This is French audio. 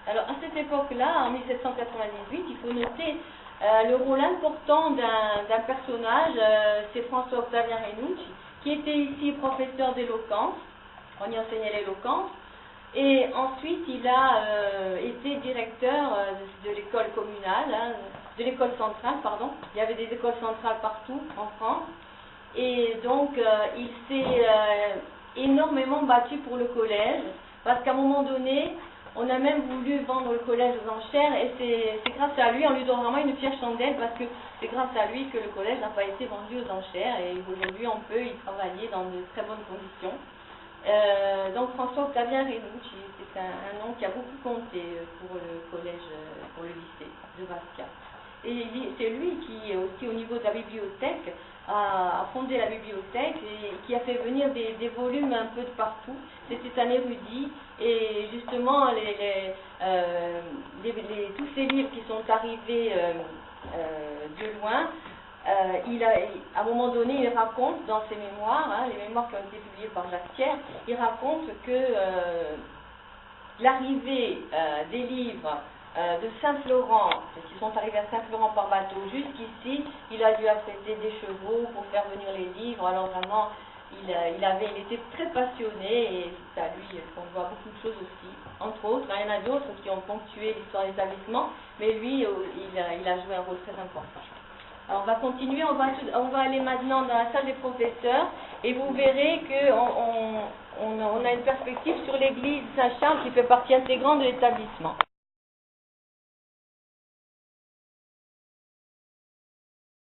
Alors, à cette époque-là, en 1798, il faut noter le rôle important d'un personnage, c'est François-Octavien Renucci, qui était ici professeur d'éloquence, on y enseignait l'éloquence, et ensuite il a été directeur de l'école communale, hein, de l'école centrale, pardon. Il y avait des écoles centrales partout en France, et donc il s'est énormément battu pour le collège, parce qu'à un moment donné, on a même voulu vendre le collège aux enchères, et c'est grâce à lui, on lui donne vraiment une fière chandelle, parce que c'est grâce à lui que le collège n'a pas été vendu aux enchères, et aujourd'hui on peut y travailler dans de très bonnes conditions. Donc François-Octavien Renucci, c'est un nom qui a beaucoup compté pour le collège, pour le lycée de Bastia. Et c'est lui qui, aussi au niveau de la bibliothèque, a fondé la bibliothèque et qui a fait venir des volumes un peu de partout. C'était un érudit, et justement tous ces livres qui sont arrivés de loin, à un moment donné, il raconte dans ses mémoires, hein, les mémoires qui ont été publiées par Jacques Thiers, il raconte que l'arrivée des livres de Saint-Florent, qui sont arrivés à Saint-Florent par bateau jusqu'ici, il a dû affréter des chevaux pour faire venir les livres. Alors vraiment, il était très passionné, et c'est à lui qu'on doit beaucoup de choses aussi. Entre autres, il y en a d'autres qui ont ponctué l'histoire de l'établissement, mais lui, il a joué un rôle très important. Alors on va continuer, on va aller maintenant dans la salle des professeurs, et vous verrez qu'on a une perspective sur l'église Saint-Charles qui fait partie intégrante de l'établissement.